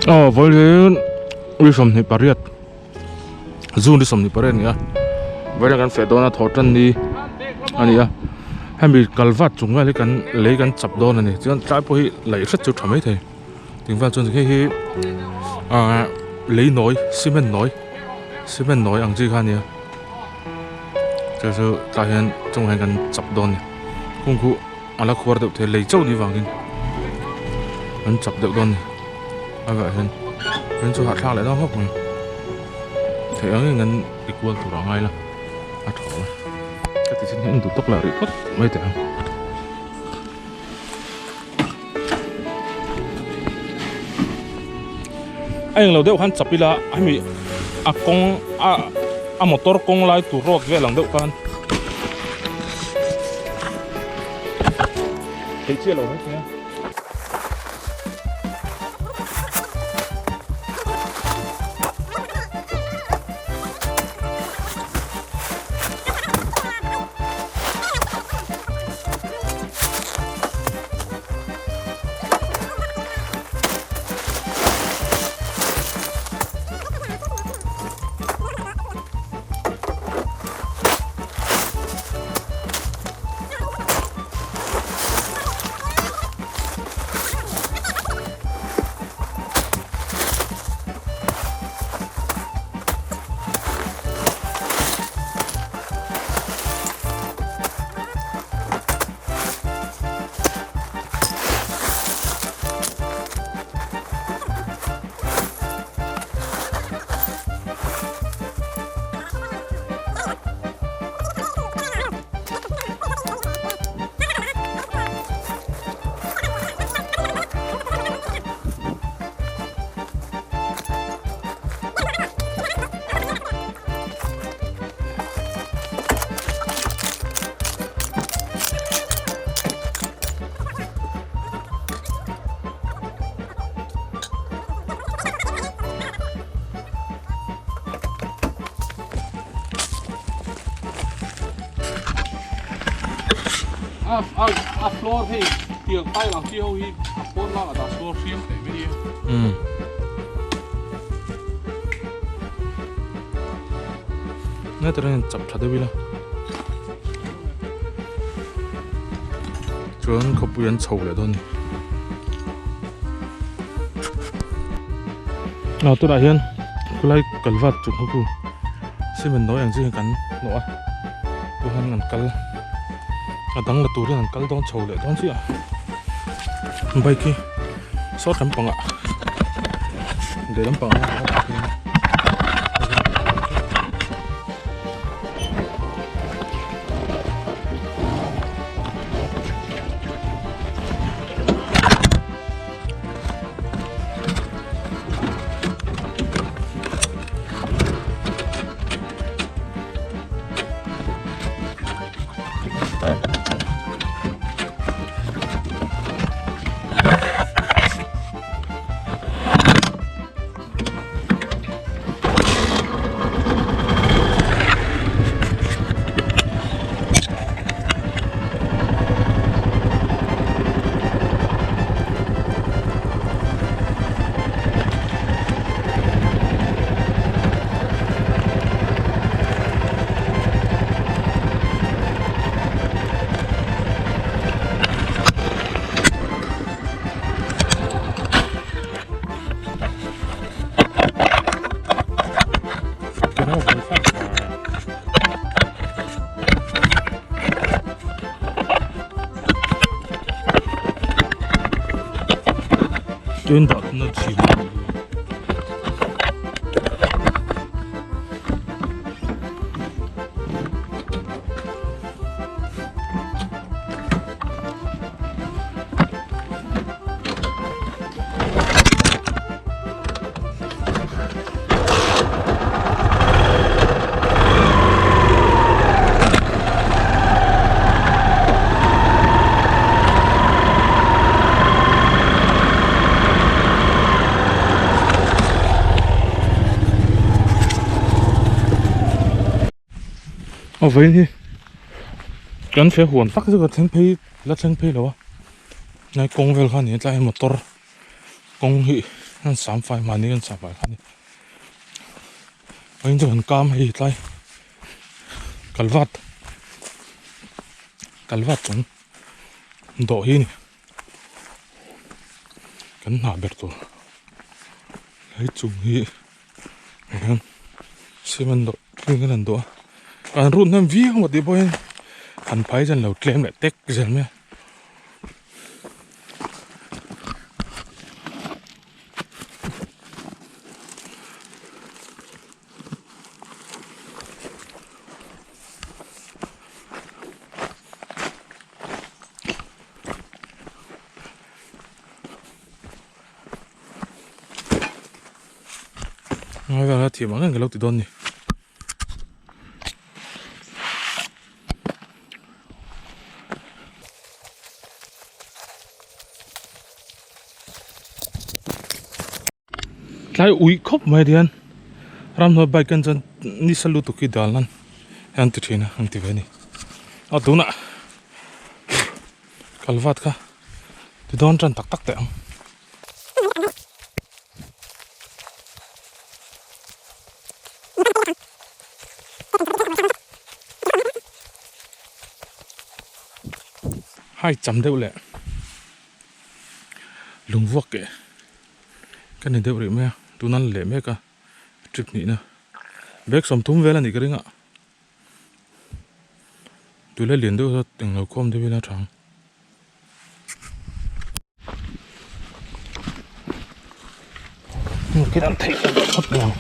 Với đi sầm thì Paris zoom đi sầm thì Paris nhá với là cái phải đó là thọ chân đi anh nhá hay bị cào vắt chúng ngay lấy cái chập đó này chứ trái bôi lấy rất chịu thầm ấy thế tiếng vang chân thì lấy nồi cement nồi ăn gì khác nhá cho sự ta hiện trong hai cái chập đó này công cụ anh là khoa được thì lấy châu đi vào anh chập được đó này vậy hơn nên cho hạt sang lại đó hốc này thế anh ngân equal thủ đó ngay là hạt thỏ cái thì xin hẹn tụ tốc lại rất mấy tiền anh lâu đeo khăn chập đi là anh bị công motor công lại tụ rót về lòng đeo khăn thấy chưa lâu hết nhá floor thì tiền tay làm chiêu hi bốn là đặt floor phim để với đi nè tụi nó chập chặt đi là chuẩn có bùi ăn sầu lại thôi nào tôi đã hiên tôi lấy cẩn vật chụp hộp xin mình nói rằng gì cắn nữa tôi ăn ngàn cắn đang là tủ đang cắn đón sầu lại đón gì à bay kia sót lắm bằng ạ để lắm bằng Tuyên đọt nó chỉ vậy thì cần phải hoàn tất cái thành phi là thành phi rồi này công về khăn này lại motor công hi Anh sắm phải mà nên sắm phải khăn anh cho cam hay lại kalvat chun do hi ni kan na ber to ai chung hi anh xem do kinh cái do anh run nam vi không đi boy anh phải chân lâu claim lại tech cái gì nói vào thì mà cái lâu từ đón nhỉ lại ui khóc mày đi anh ram nói bài cần chân đi săn lụt tụi đàn lan anh tự nhiên anh tự về đi à đúng nè kalvat ka từ đón chân tắc tắc tẹo hai chấm đều lẹ lùng vuốt kệ cái này đều rồi mẹ tụi nó lẹ mẹ cả trip nhỉ nè bé sắm thúng về là nhỉ cái đấy ngạ tụi lấy liền đâu từng lâu com thì là trắng cái đàn thấy thật nào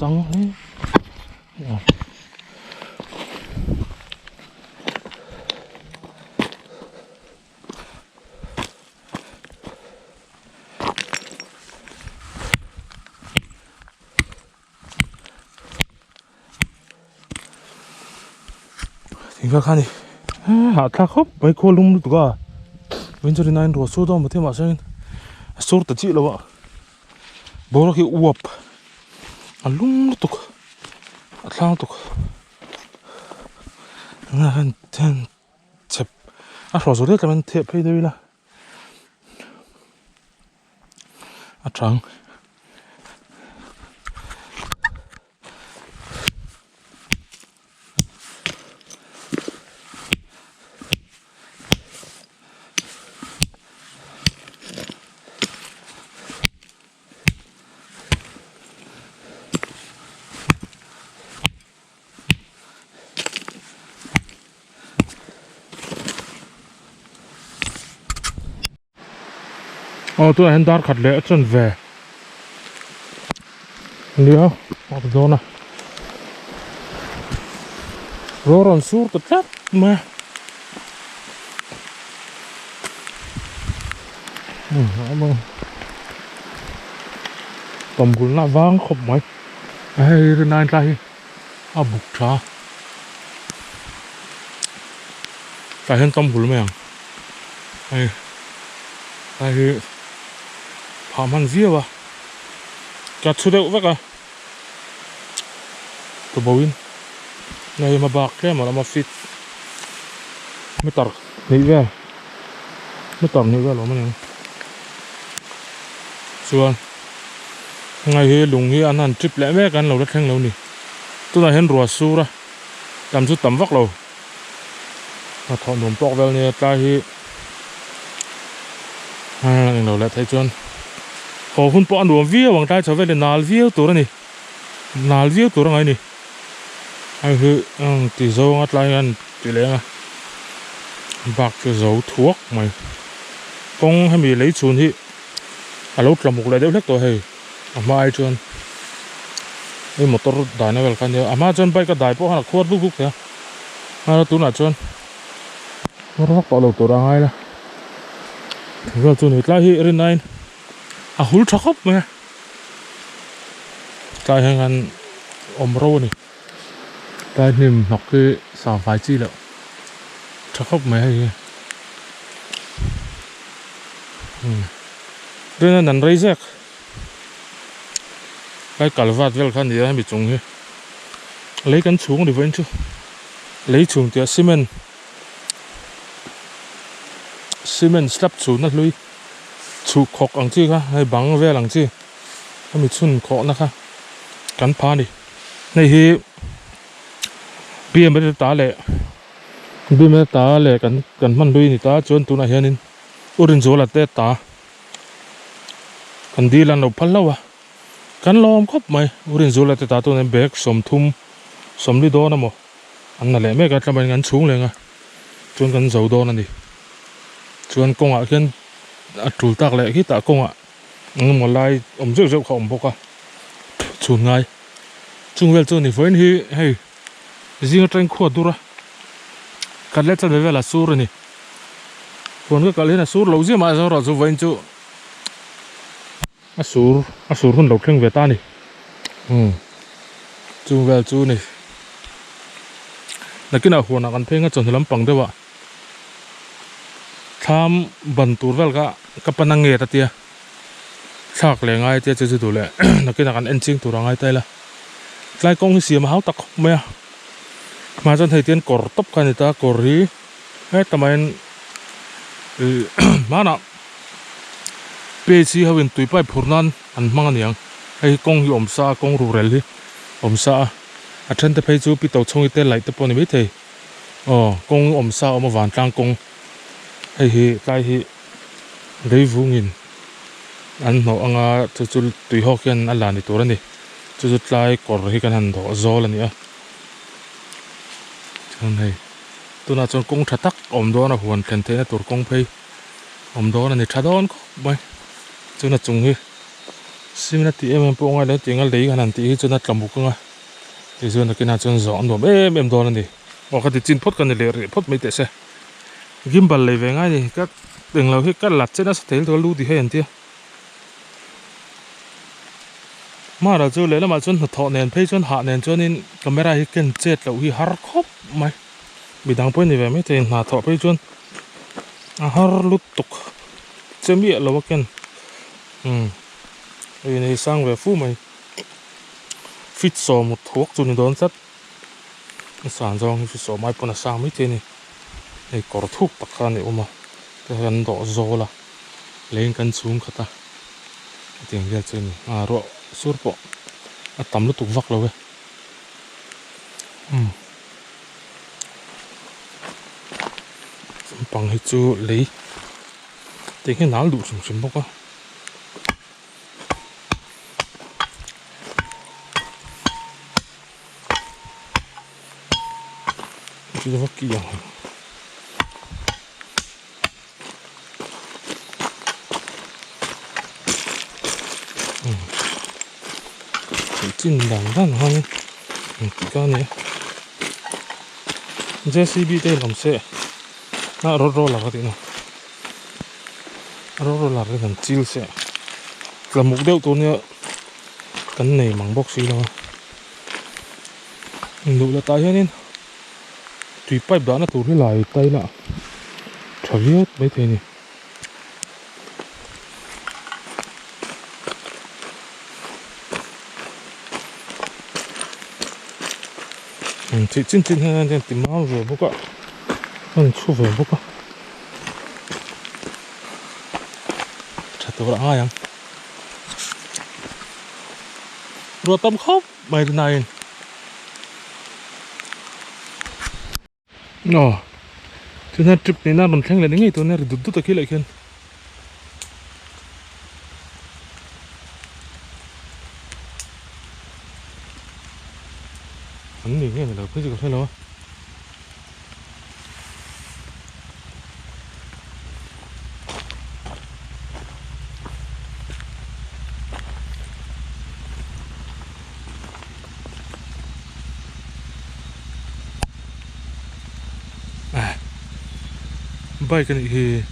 trắng đấy 생각하니 아타컵 왜 콜룸 누가 왼쪽에 나인 로소도 못해 마셔 소르다 찌러와 뭐라게 우업 lung tuk thlang tuk na han ten chep rồi rồi đấy mình thiệp hay đây là trắng tôi hiện dar khát lệ chân về liao ở đó nè rồi còn sur tất cả mà tầm cũng là vang không mấy ai rồi này đây bục trà tại hiện tầm cũng mấy ai ai phạm hành vi à chặt số đậu vác à tụi bầu in này mà bạc cái mà fit mới tart nị về rồi mà xuân ngày hi lùng hi ăn trip lẽ béกันเราได้แข่งเรานี่ตัวไหนเห็นรัวสู้ละจำสุดต่ำวักเราถอดหนุ่มปอกเวลเนี่ยตาhiเราได้ไทยจนขอคุณปอนรวมวิวหวังใจชาวเวลนาลวิวตัวนี้นาลวิวตัวไงนี่ไอ้คือตีโซ่งัดลายกันตีเลี้ยงอ่ะบักจะโซ่ทุกไหมกงให้มีเลยชวนที่รถลำบุกเลยเดี๋ยวเล็กตัวให้มาไอ้ชวนไอ้มอเตอร์ได้นะเวลกันเดียวมาชวนไปก็ได้เพราะขวดบุกๆเนี่ยตัวน่ะชวนรถต่อรถตัวไงล่ะก็ชวนอีกแล้วที่เรื่องนั้นหุ่นชักบไหมใจแห่งกันโรนี่ใจนิ่มหนักคือสาวไฟจี้แล้วชักบไหมเรื่องนั้นไรสักไอ้กาลวัดเวลคันเดียวให้ไปจงเหรอเลยกันชุ่งดิเว้นชูเลยชุ่งเดียวซีเมนสลับชุ่งนั่นเลยชูขอกอังจีค่ะให้บังเวลังจีให้มีชุนขอนะคะกันพาดิในฮีเบี้ยไม่ได้ตาเละกันมันลุยนี่ตาจนตัวไหนเห็นนินอุรินโซลัดเตตากันดีลันเราพันแล้ววะกันล้อมครบไหมอุรินโซลัดเตตาตัวนั้นเบกสมทุ่มสมลิโดนะโมอันนั่นแหละไม่กันทำเป็นงานชุ่งเลยไงจนกันโซโดนั่นดิจนกงอ่ะเขียนchủ tạc lệ khi tạ công ạ một lai rượu rượu khổng bốc à chủ ngay chung về chỗ này với hi hay riêng tranh khuất đura cắt lết cho về là sur rồi nè còn cái cắt lết là sur lâu gì mà rồi rồi với chỗ sur hơn lâu thêm về ta nè chung về chỗ này là cái nào huồn là ăn phê ngay chọn lắm bằng đấy ạ tham bẩn tủi vào cái panang Nget à tia sạc lẻ ngay tia chơi tủi lẻ là cái nào ăn engine tủi ngay tay là Laiking siam háo tắc mẹ mà chân thầy tiên cỏ tóc cái này ta cỏ rí hết tầm anh mà nào bê chi hao viên tủi bay phun nan ăn mang anh hay công hi sa công rù rèn đi sa chân thầy phải chú bị tàu冲tên lại tập bọn này biết thầy công sa mà vàng trang công hay cái hi lấy vũ nghìn anh nó anh chú Tuihawk anh làm điตัวnày chú lại cỏ hi cái hành đó gió là nhỉ cho này tôi nói cho công chặt tắc đó là hoàn thành thế là tôi công pay đó là này chặt đón có mày cho nó trùng hi xin là tí em bộ ngay đấy tiếng anh lấy cái hành tí cho nó cầm bút cơ thì cho nó cái nào cho gió nó em đó là này hoặc cái tin phốt cái này để phốt mấy tệ xe gimbal lấy về ngay thì các đường lầu hết các lặt trên nó sẽ thấy tôi lưu thì hay hơn tia mà là chú lấy là mà chú thọ nền phê chú hạ nền cho nên camera hết cần chết lầu hi har khóc mày bị đáng quên thì về mấy thì hạ thọ phê chú har lút tục chém bịa lầu cần đây này sang về phú mày fit so một thuốc cho nên đón rất sản dòng fit so mai pun sang mấy thế này này có thuốc tắc khan này ôm mà cái hắn đỏ gió là lên căn xuống khát ta tiếng kia chơi này ruah sur po tắm lúc tục vắt rồi bằng hết chú lấy tiếng cái nál đủ sùng bốc á chú vắt kia chín đằng đó nó hơn cái này JCB đây làm xe nó rô là cái gì nó rô là cái thằng chil xe là mục đích tôi nhớ cái này bằng bóc xí đâu đủ là tay nên tùy pipe đó nó tụt lại tay nè chả biết mấy thế này chị chín hay tìm máu về bốc ạ anh chu về bốc ạ chả tôi đã ai không rồi tâm khóc bài này cho nên trip này nó làm thang lại đến ngày tôi này đứt đứt cái lại kia anh nghĩ nghe là cái gì có phải lo bay cái này thì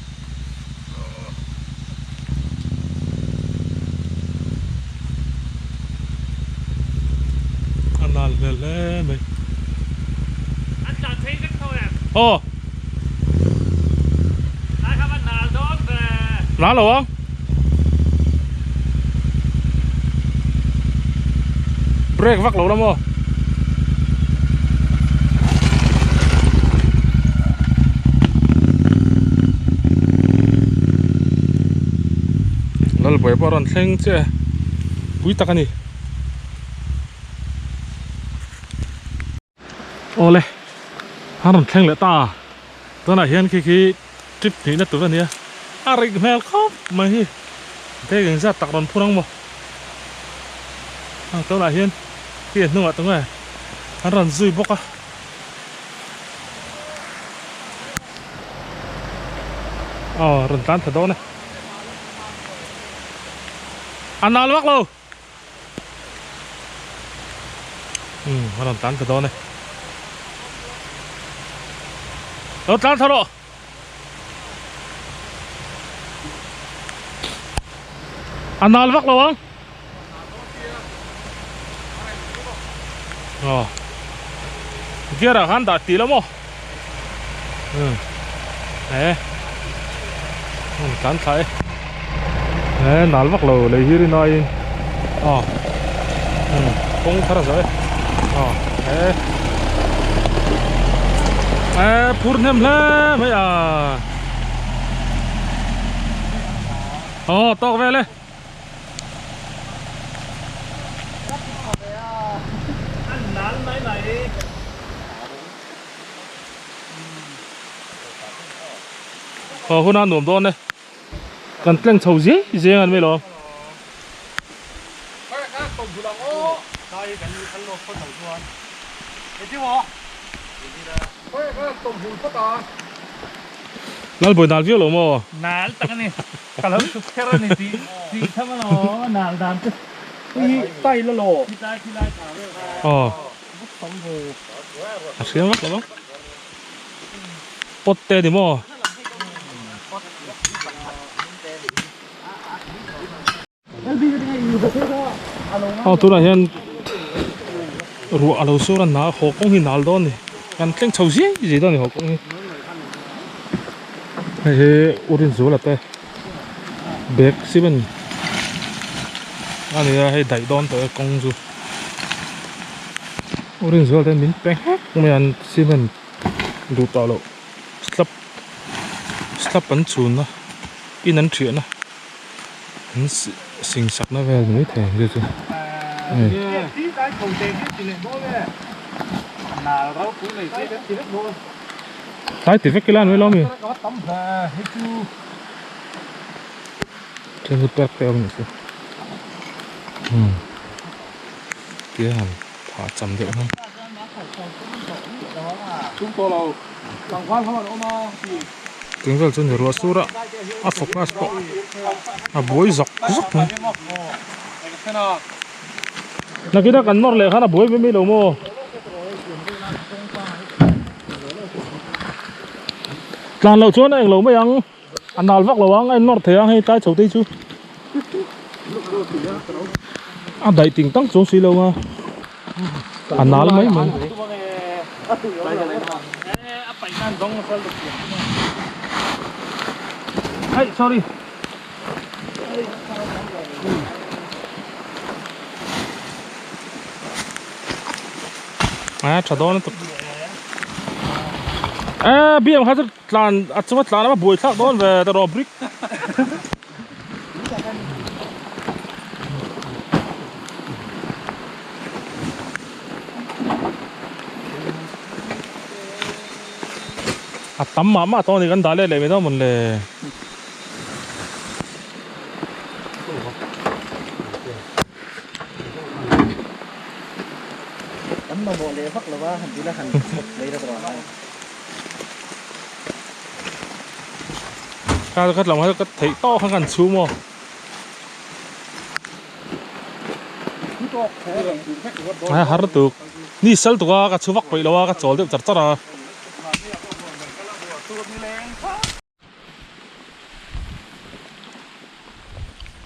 lẻ mày anh chọn thấy cái thôi à ồ ai không anh nào đó về lá lẩu không break vắt lẩu lắm không Lalbawiha Bulet theng chứ bụi tắc này ole hắn theng lại ta tôi là hiện khi trip này nó tụi này rig mel khóc mà hi thế gần ra tắc đòn phun không tôi là hiện hiện hnuk tụi này hắn run zuai bốc à run tan thật đó này anh nào bắt luôn hắn tan thật đó này nó tan thật đó anh nào bắt luôn kia là hắn đã tí lắm không đấy tan thấy đấy nào bắt lồ lấy hier nói không thở rồi đấy phun thêm lên mấy to về lên anh nán mấy này hôm nay nổm đón đây cần tăng sầu gì ăn mấy lò Lalbawiha nal viu lo mo nál tắc này kalau sukher này thì thằng nó nál đàn cái tay nó lồ tay không vô siam bắt lo pot te di mo tôi là hiện ruah alo số là nào họ cũng hình nào đó này cần tăng sầu gì đó này họ cũng hay orin số là thế bag siam anh ấy hay đẩy đòn tới công du Orange rồi tên mình beng mình siam đủ tao lộ slap bắn chun nó in ăn chuyện nó hắn sinh sắc nó về mới thể được chứ sai thì phải cái lan mới lo mình trên hút bẹt bẹo mình chứ kia hẳn thả chấm được không tiếng gọi chân ruột sura phộc nas phộc bối dọc này là cái đó cần nốt lệ khá là bối với đâu mô làm lẩu chuối này lẩu mấy ăn nào vắt lẩu anh nốt thế hay trái chầu tây chú đẩy tình tăng xuống xí lâu à ăn nào mấy mình hey sorry trả đó nó tục bây giờ hay thlan chúng ta thlan nó bùi khác đó về tao brick tắm mà to thì gần đá lên mấy đó mình là tắm mà bộ lệ phát là ba chỉ là hành đây là rồi cái lòng cái thấy to hơn gần xu mà hả được ni sel tụi cái chú vắt vậy đâu cái chỗ được chặt chặt à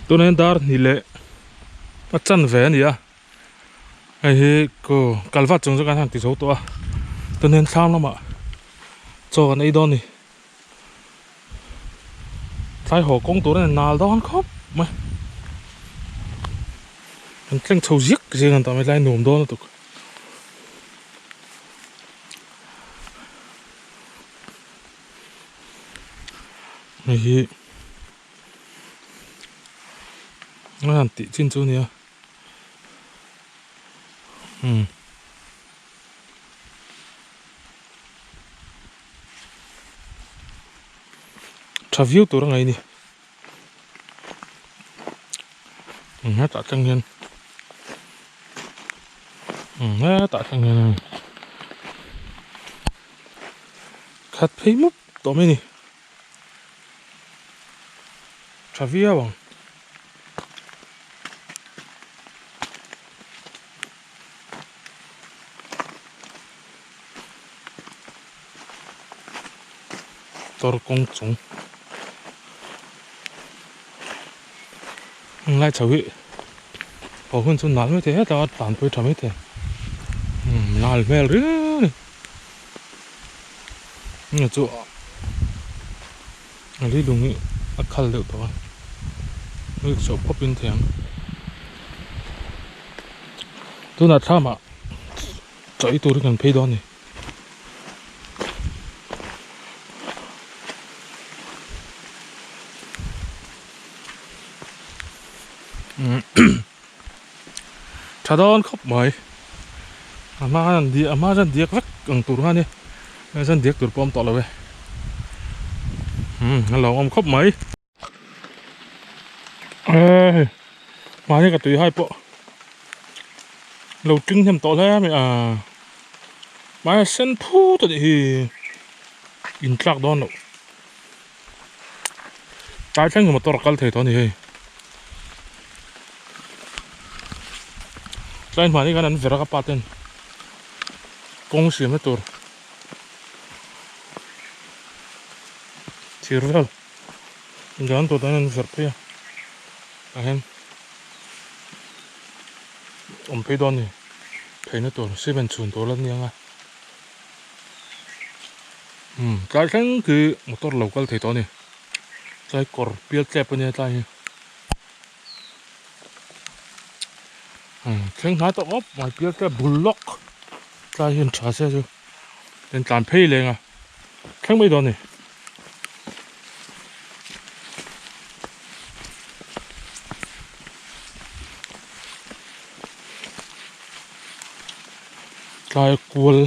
tôi nên dar ni lệ bắt chân về nè ai cô calvat trong cái hàng tỷ số tôi nên sao lắm ạ cho cái này đó nè phải hồ công tôi này nào đó ăn khóc mà anh tranh sầu giết gì người ta mới lại nổm đó nó tục này nó làm tỷ trên chỗ này tra view tôi ngày này hết tạ chân nhân hết tạ chân nhân khát thấy mốc tụi mình này tra view bằng tôi công chúng lại cháu vị có hơn chút nán mới thế hết rồi tàn với cháu mới thế nál mèo rứa này nghe chỗ đi đúng ý khăn liệu thôi nước sốt có bên thèm tôi là sao mà chạy tôi được gần pay đó này cha đón khóc mày mà dân điếc vắt gần tụi nó đi dân điếc tụi bom tọt lại lâu ông khóc mày mà như cả tụi hai bộ lâu trứng thêm tọt lên mày mà sen phu tụi thì in trạc đó nữa trái chân của một tọt cal thể đó này lain mani kan an vera kapaten kong siam na tur sirvel gan to tan verpia ahem pe don ni pehna tur siam chhun to lan nianga cái thằng cứ motor local thấy to ni cái cor piel chep ni tai thằng nói tao ốp mà kia cái block tla hian tha se chu ten tlan phei lenga thleng mai don ni tlai kual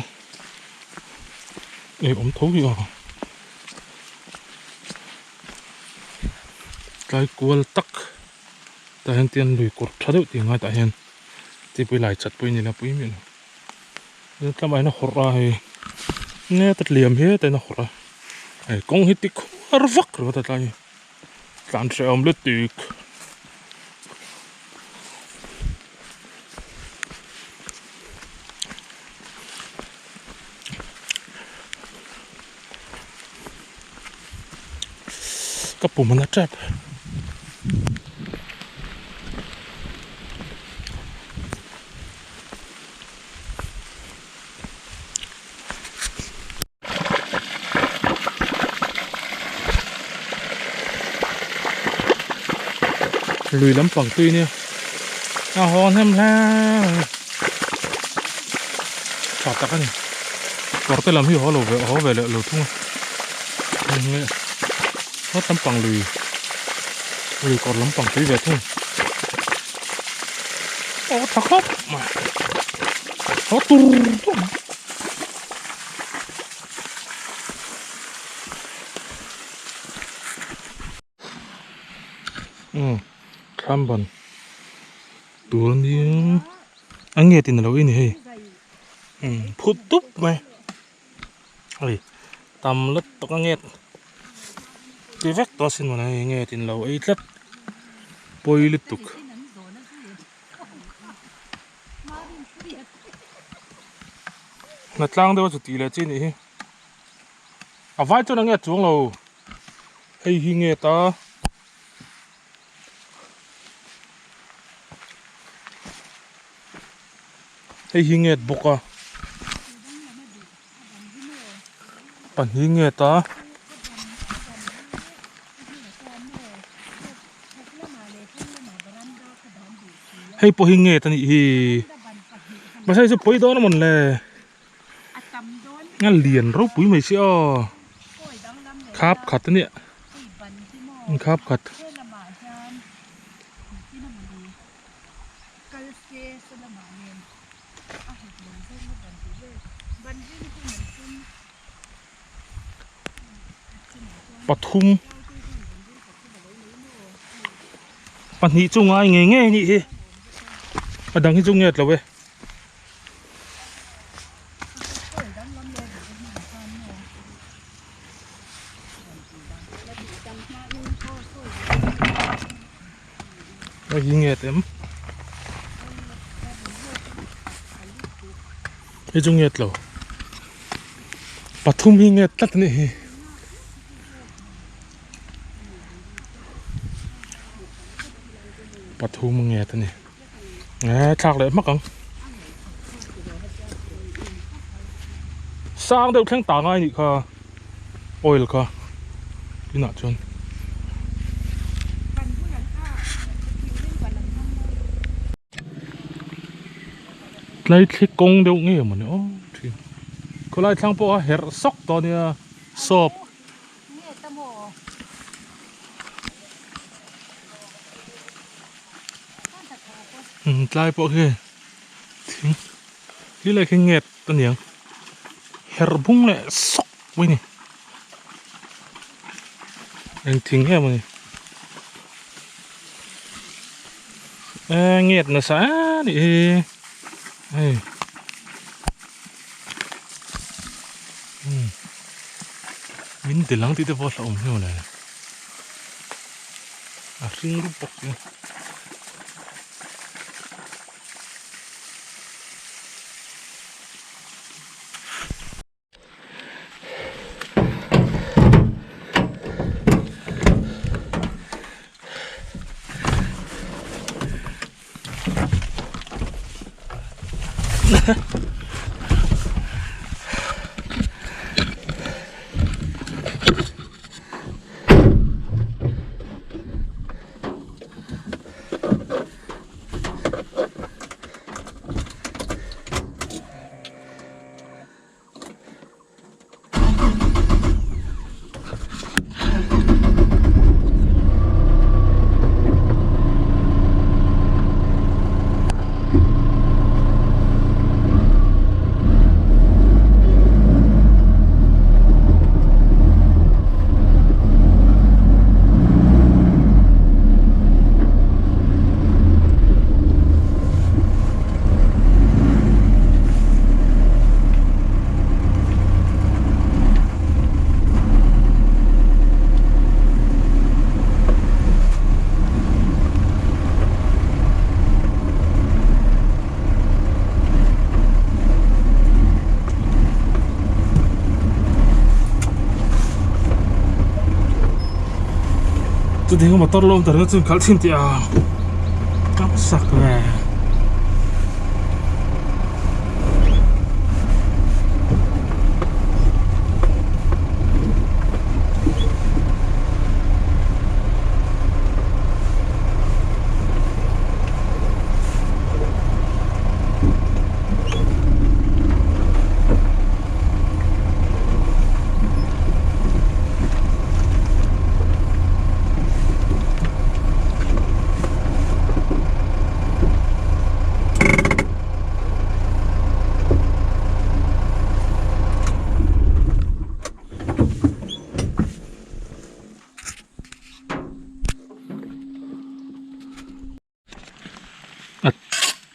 om thấu gì à tlai kual tak ta hian tian lui kut tha deuh ti ngai ta hian ti pui lai chat pui ni na pui mi na tlamai na khor a hei nge tat liam he ta na khor a hei kawng hi ti khar vak ro ta tlai tlan se om le tik kapu mana trap lùi lắm phẳng tươi nè hòn hem la chọt tắc này có cái làm hiểu họ về lại lột thung hết tấm phẳng lùi còn lắm phẳng tươi về thôi thật khóc mà họ tu cham bần tua miếng anh nghe tin là lâu ini hay phút túp mày ơi tầm lất tóc nghe cái vét to xin mà này nghe tin lâu ấy rất bôi liên tục là trang đâu chút tí là trên này à vai cho nó nghe xuống lâu hay hi nghe ta hay hi nghe bốc à bản hi nghe ta hay po hi nghe ta nhỉ mà sao poi đó nó mình là ngăn liền rốt bụi mày xíu kháp khát thế nhỉ kháp khát bát thum bát nhị chung ai nghe nghe nhị mà đằng cái chung nghẹt là vậy cái nghẹt em cái chung nghẹt rồi bát thum hi nghẹt tắt này bát thum nghẹt thế này chạc lại mắc không sang đâu khen tảng ai nhỉ kha oil kha đi nạt chân lấy cái công đâu nghe mà nữa có lại thằng po herhsawp to nè sop lại po kia đi lại cái Nget tên nhỉ herbung lại sóc với nè anh thính em này Nget là xã đi hey. Min từ lăng thì tôi vô lòng như này à riêng lúc bọc kia Tôi thấy mà tao lom tao nó chừng khát xin tiệt cắp sặc về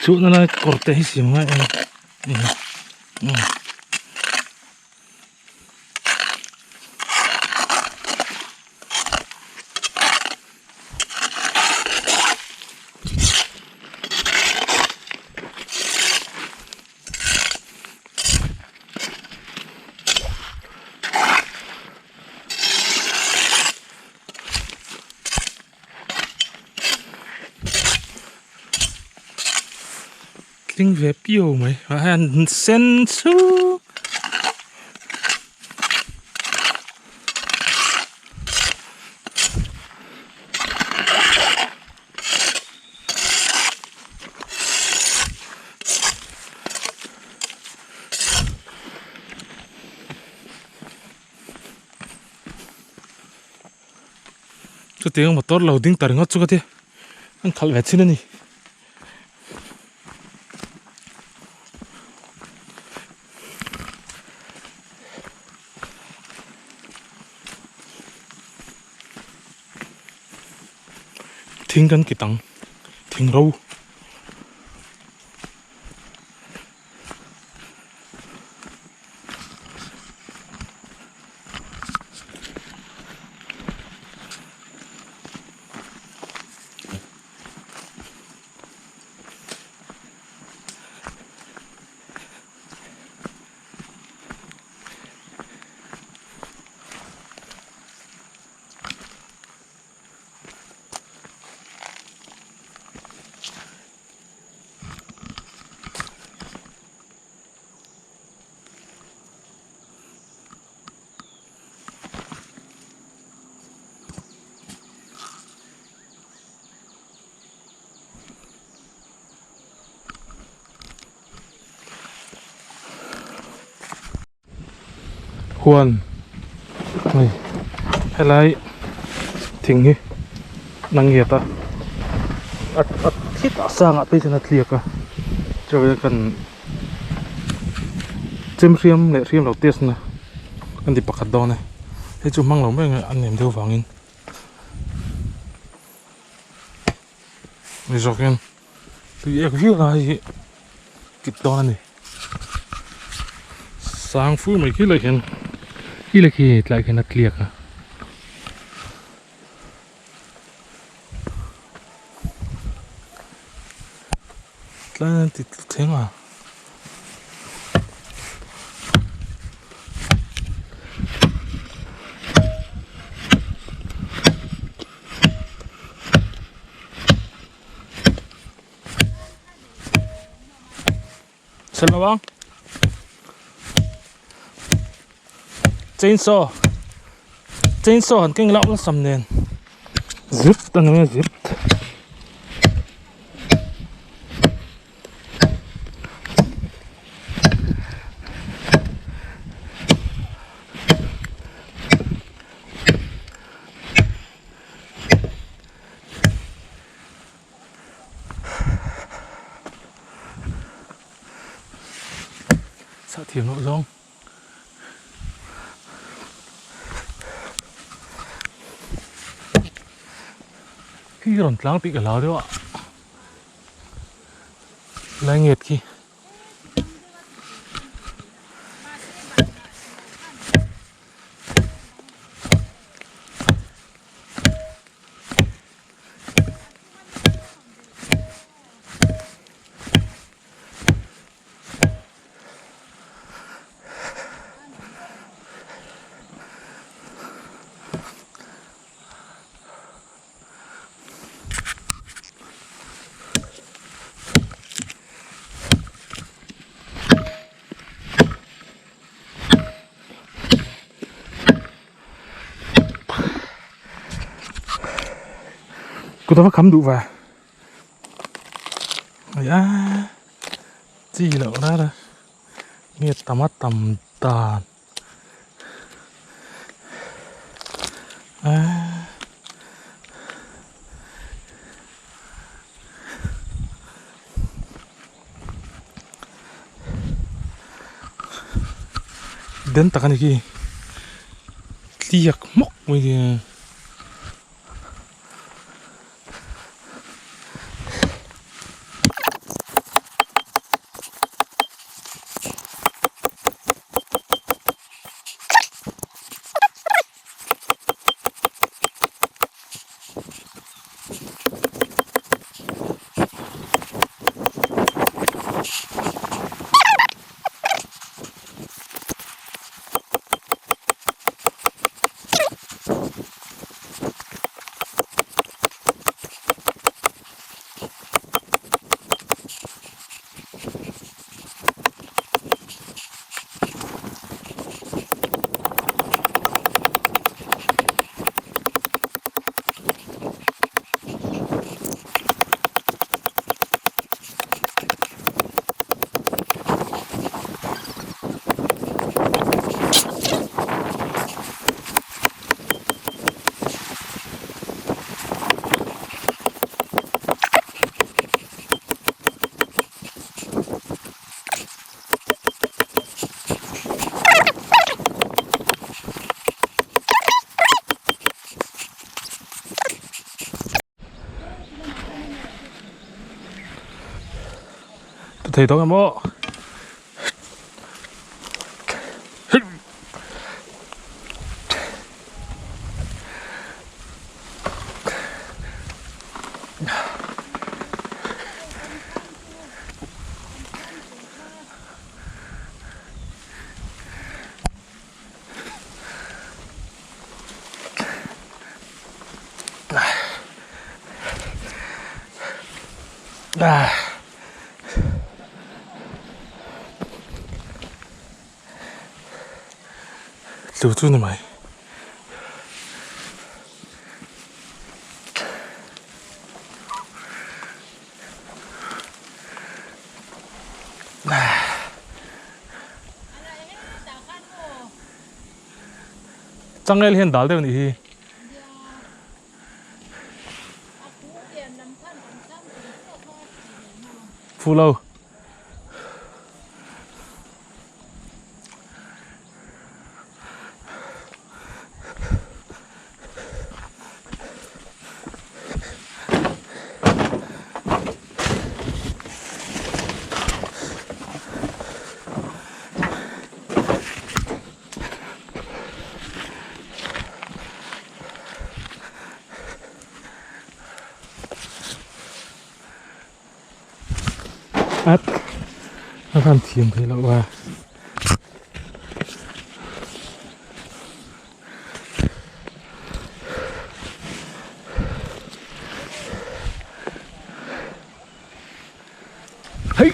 chhut nó là corte hi siam ngay linh về piêu mày và hàng sen su cho tiếng một tốt lầu tiếng tần ngót chú cái thế anh khal vẹt xin đi thiên cân cái tăng thiên râu Huan này hay lại thỉnh hi năng nghiệp ta thiết sang bây giờ là tliak cho bây giờ cần Chem siam này siam đầu tiên nè anh đi bắt đó này thế chúng mang lòng mấy người ăn niềm theo vàng in bây giờ khen tôi ek viết lại kịp đó này sang phu mấy cái Laiking lại cái nát liak à thlan thì thế mà xem nào bang chainsaw hẳn kinh lão nó sầm nền zip ta nói zip sao thiểu nội dung khi còn láng bị cả láo đấy ạ lai nghiệt khi กูต้องมาคำดูว่าอย่าจีเหล่านั้นนะเงี้ยตำมาตำตาเดินตะกันอีกทีเรียกมกไม่ดีthầy tôi em bố lưu trú này mày chẳng lẽ hiện đại đây này phụ lâu át nó làm thiềm thế là qua hey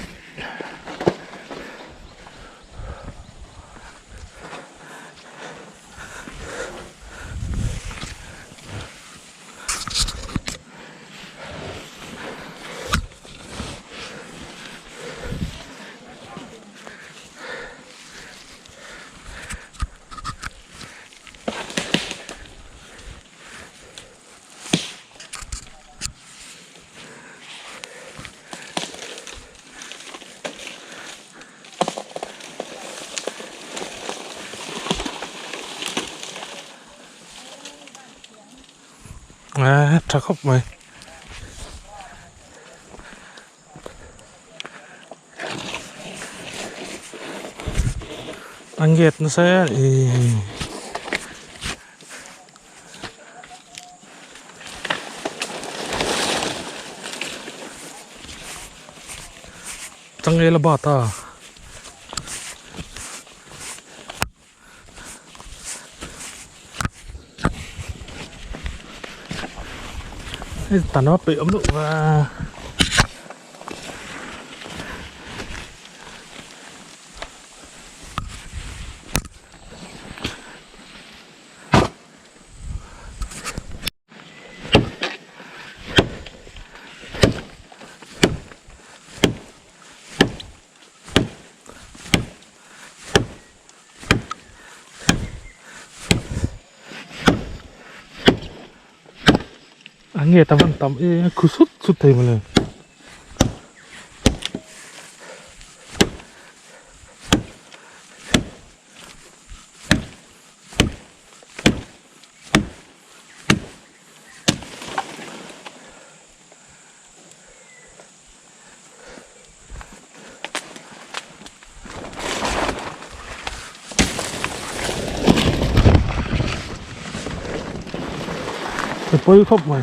chắc khóc mày anh Nget nó sẽ chẳng nghe là bà ta Tanna bị ấm độ và anh nghe tao vẫn tắm cứ sút sút thầy mà này bơi khóc mày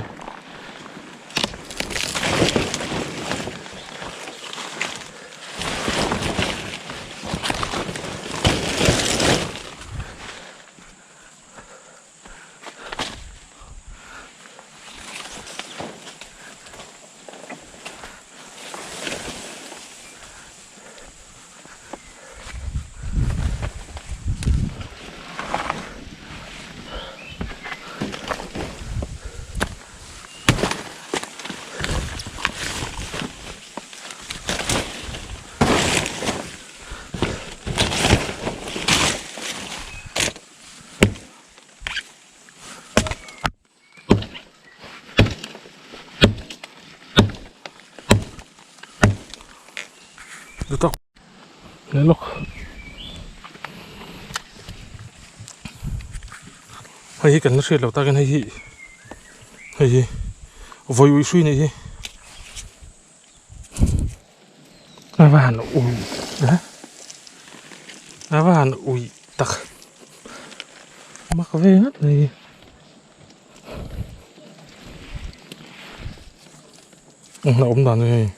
được tóc lấy lọc hay cần nó sẽ lọc ta cái này hay vội vội suy này là vàn ui đấy là vàn ui tắc mắc về hết này nó ốm đàn này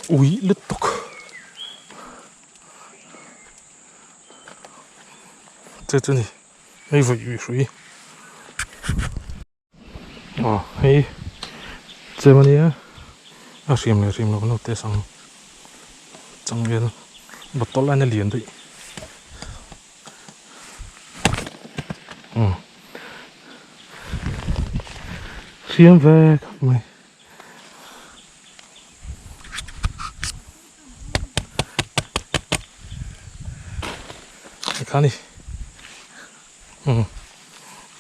ui lứt tóc这里没有雨水哦嘿这么的啊siam了nó té sang trong viên một tốt lên nó liền đấy siam về các mày看đi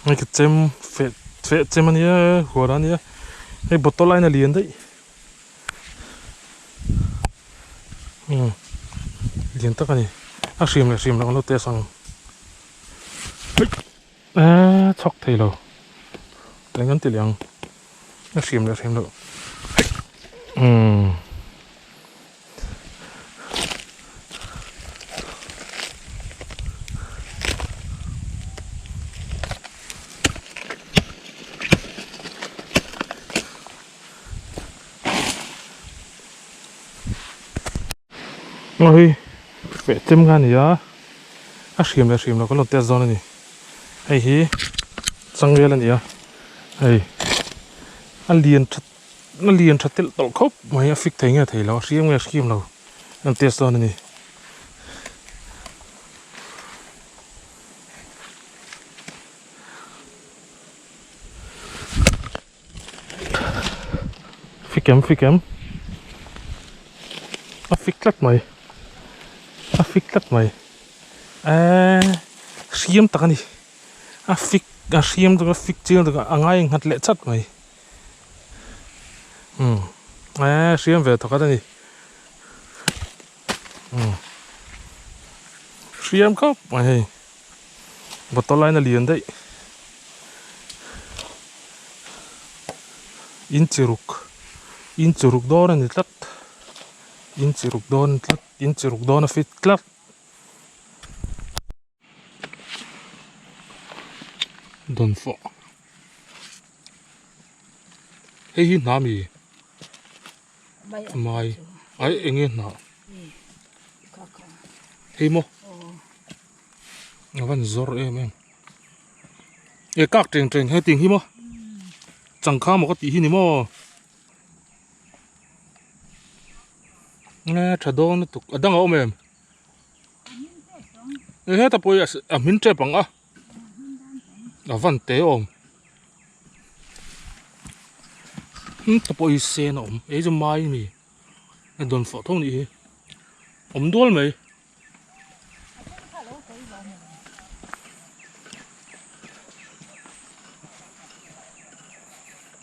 cái Chem phê Chem anh nhá của đó nhá cái bột to lại là liền đấy liền tất cả này siam là con lô tê sang chọc thầy rồi đánh ngắn tiền liang siam rồi ôi phải chim gan gì á siam là có lột tê giòn này hay hi sang về là gì á hay nó liền chặt tê tol khóc mày fix thấy nghe thấy là siam là nó tê giòn này fix kem fix lát mày siam tao này siam tao fix chiên tao ngay ngắt lệ chặt mày siam về tao cái này siam khóc mày một tao lại là liền đấy in churuk đó là nít lát in churuk đó là fit lát đồn phọ hey nami mai ai anh em nào hey mo vẫn zor em các trên hay tiếng hi mo chẳng khá một cái tí hi mo nghe trả đô nó tục ở đang ôm em hết tập bôi min chơi bằng á ở văn tế ôm tập bôi xe nó ôm ấy cho mai mì đồn phở thông đi ôm đuôi mày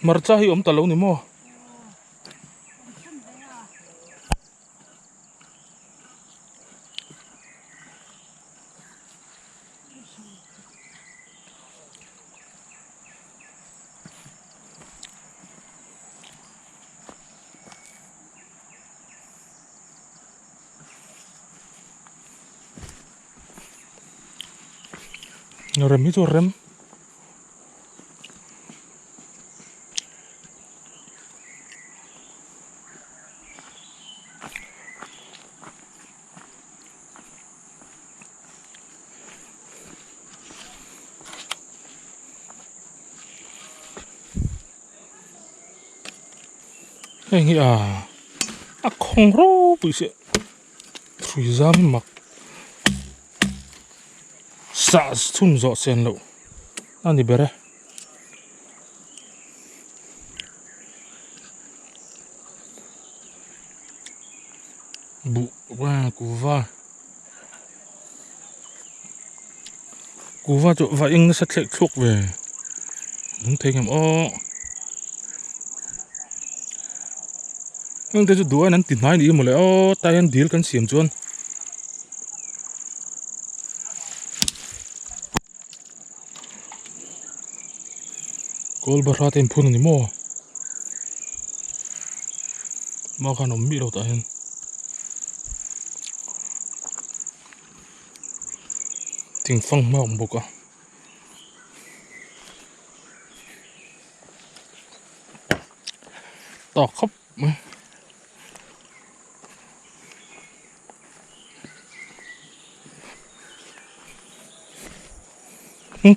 marcha hi om talo ni mo rem hi chu rem hei hi a khong ro pu se thrui zam mak sa chhun zo sen lo ani bere bu wa kuwa cho va ing sa thlek thluk ve lung thei ngam o nang te chu duai nan ti hnai ni mo le o tai an dil kan siam chuan kol ba ra ten phun ni mo ma khan om mi lo ta hen ting phang ma om boka to khop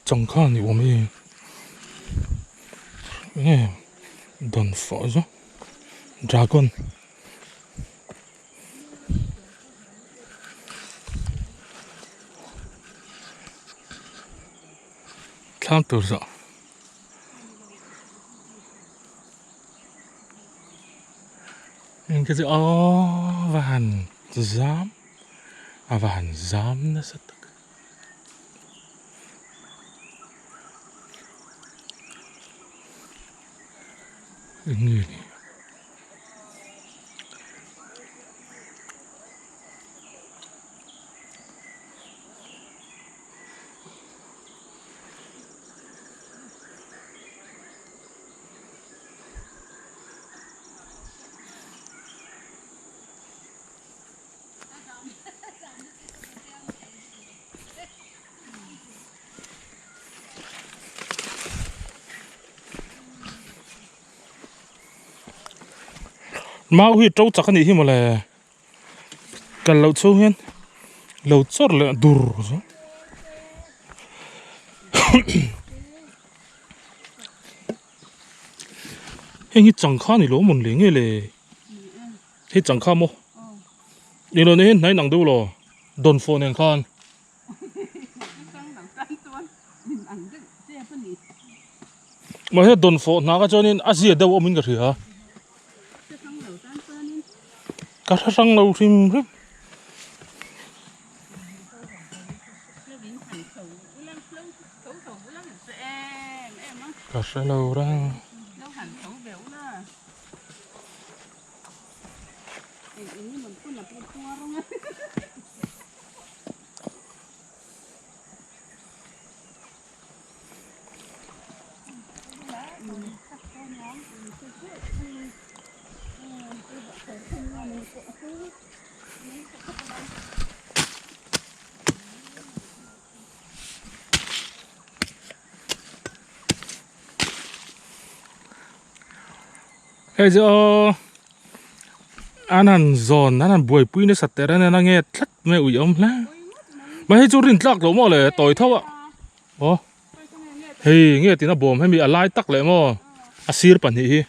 chẳng kha ni om e nghe đòn phở chứ dragon thlan tur zo cái gì van giám van giám nó rất người này mau hi trâu chắc này hi mà là cần lâu châu hen lâu chót là dur rồi hình chẳng khá này lỗ mình liền lệ hết chẳng khá mo đi rồi này nãy nặng đâu rồi đồn phô này khan mà hết đồn phô nào cái cho nên Asia đâu ông mình cái gì hả cả sang lâu phim rip cả sang lâu ra cái giờ anh ăn giòn anh ăn bùi pui nó sạch tệ ra nên nghe thắt mẹ ủi ông lá mà hay chú rình tliak lỗ mò lệ tỏi thâu ạ ồ hey nghe tiếng nó bồm hay bị alai tắc lệ mò asir bản hi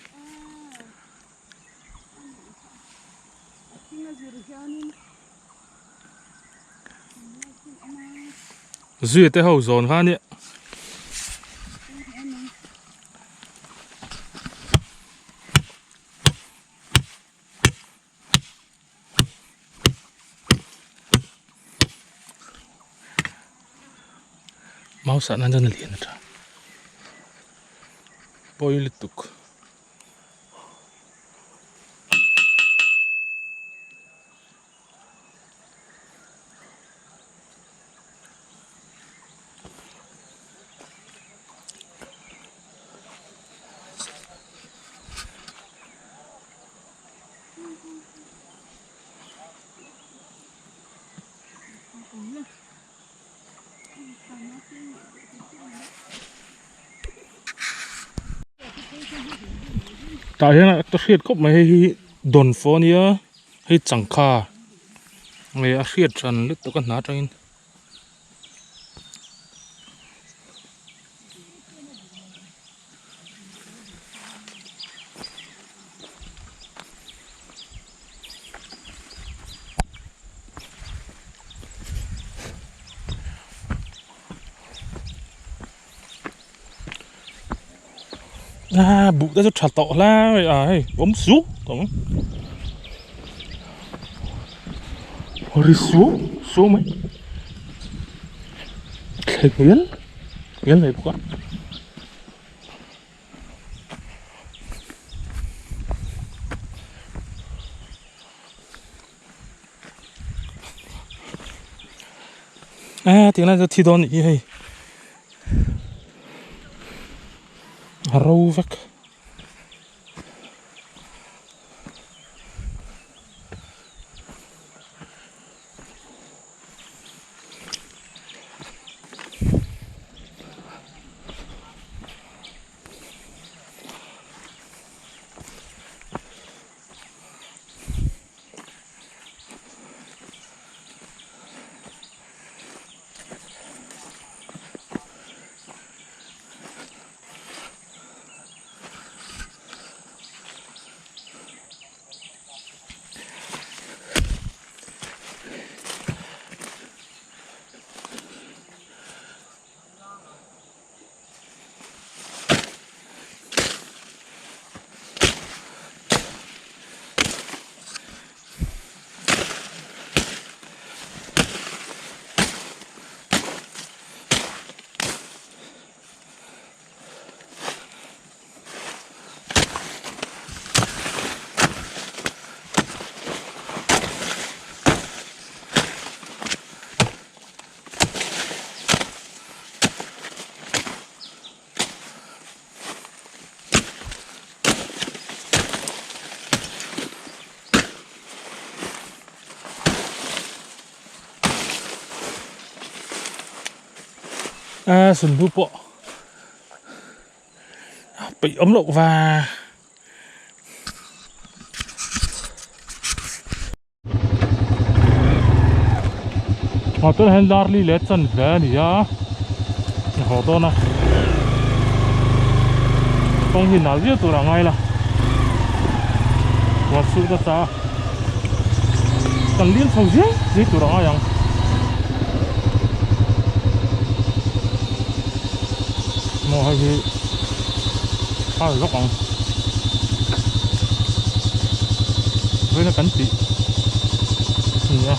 duy tế hậu giòn khan nhỉ mau sẵn ăn cho nó liền ra bôi lít tục tại hiện tại tôi khiết cốc mấy đồn phố nia hay chẳng kha mấy khiết trần lúc tôi cần nói cho anh bụ ta cho chặt tọ la vậy ai bấm xuống tổng hồi xuống mấy cái nghiến này quá tiếng này cho thi đón ý hay râu vắc sườn bút bộ bị ấm lộ và họ tôi hẹn đar li lết chân về nhỉ họ tôi nè không nhìn nào giết tôi là ngay là và sự ta sao cần liên sầu giết tôi là ngay rằng mua hay gì phải lóc ông với nó cắn chị nhá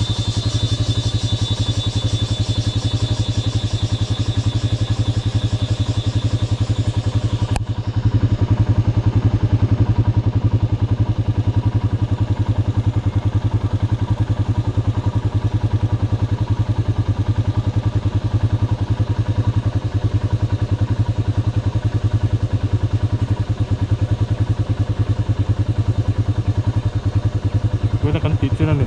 với nó cắn thịt trên này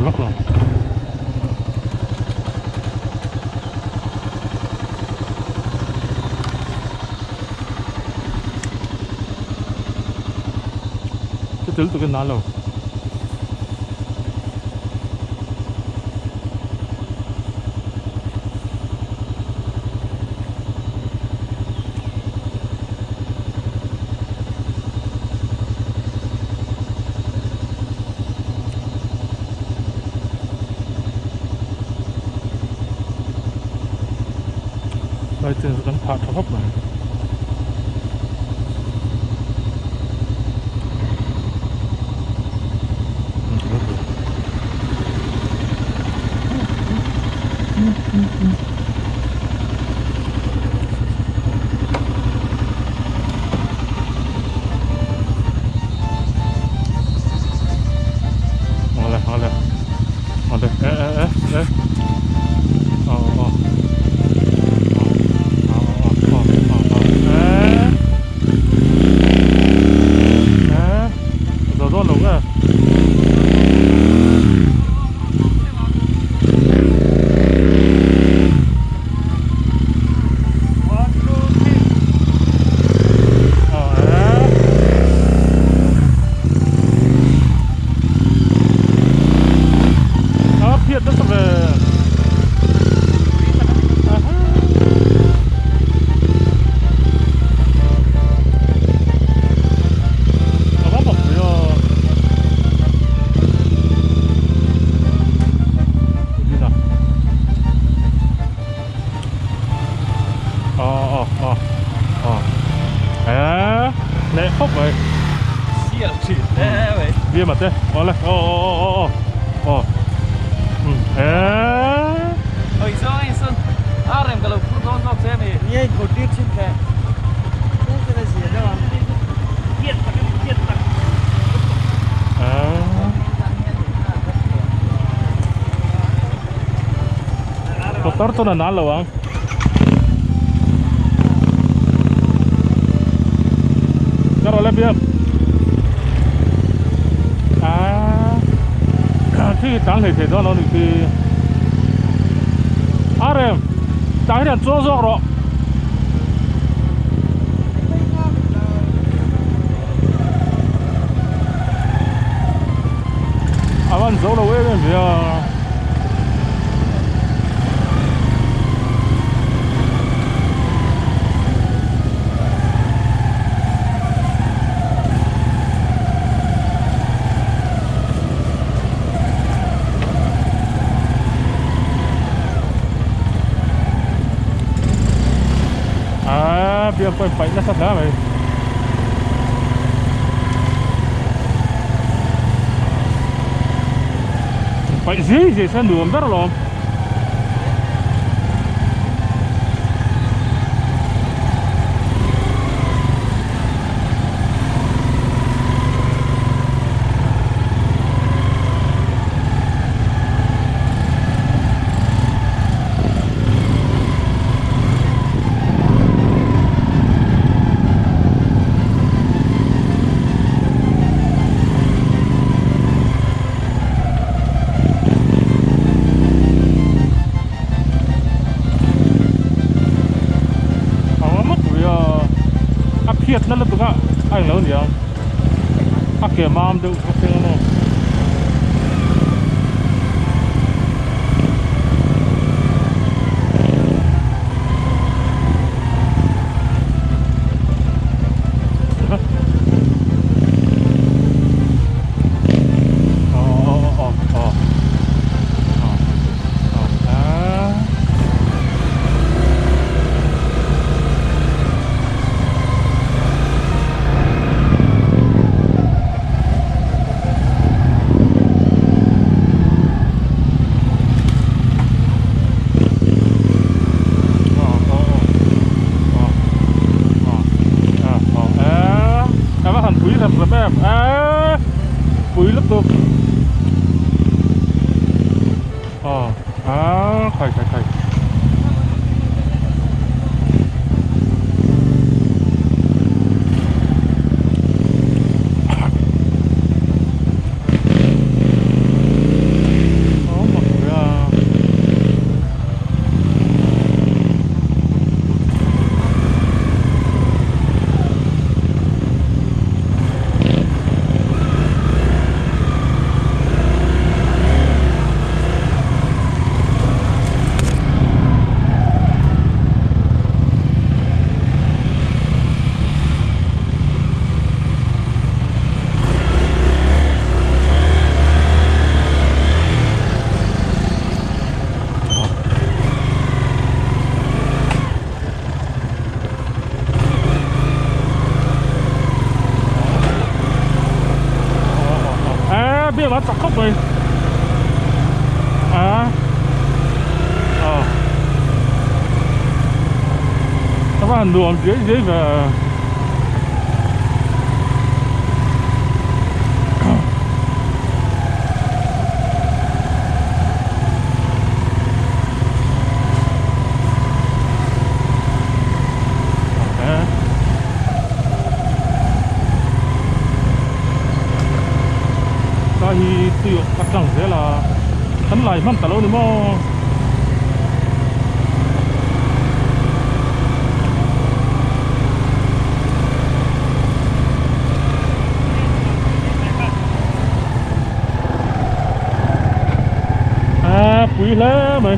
lóc rồi cái tụi cái nào đâu đây trên cái phạt thấp này bia mà thế lên oi zuai sun arem kalau purdon nok se me ये गोटी छिन है ये तेरा सी है ना kiet tak kotor tuh nana loang kalau lebih khi tăng thì đó nó thì em tăng điểm chỗ rõ rồi bạn dấu đầu ấy thì bia phải nó sắp lá mày phải gì sẽ nướng rất là lâu thiệt nó là tụi các anh lớn gì không các kẻ mam được các kẻ nó quý lắm luôn khởi bia mà chọc khóc rồi các bạn luồng dưới về thì tiêu các chẳng thế là thân lại mắm tả lâu nữa mà quý lắm mày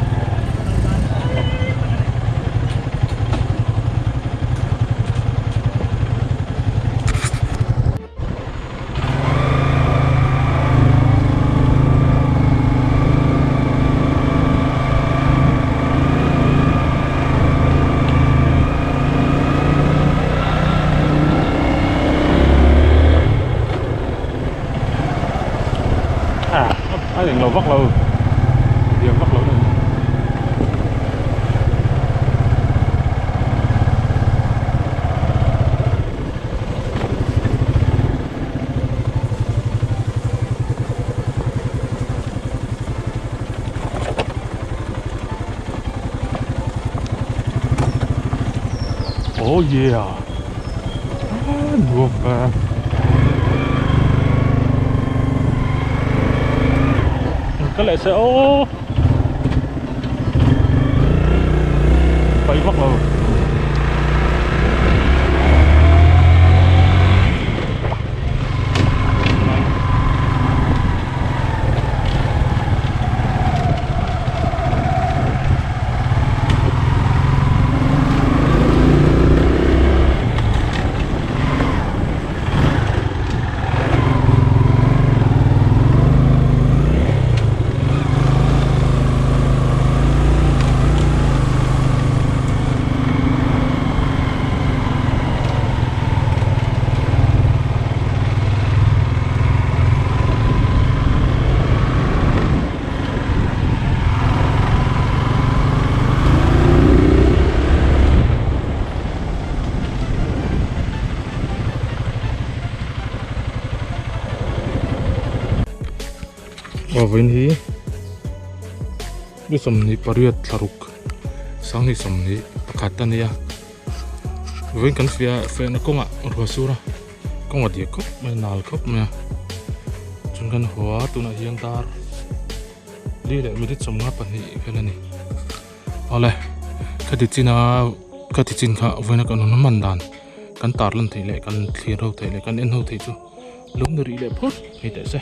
vắt lầu điểm vắt lầu này oh yeah buông ra có lẽ sẽ phải vắt lầu Wawin hi ni som ni pariat tharuk sang ni som ni pakatan ya wawin kan fehna konga ruah sura konga dia kop mai nal kop me chun kan hoa tuna hiang tar li le midit som nga pan hi khelani ole khati chin kha wawin kan non man dan kan tar lan thei le kan thlir ho thei le kan en ho thei chu lung ri le phut hi te se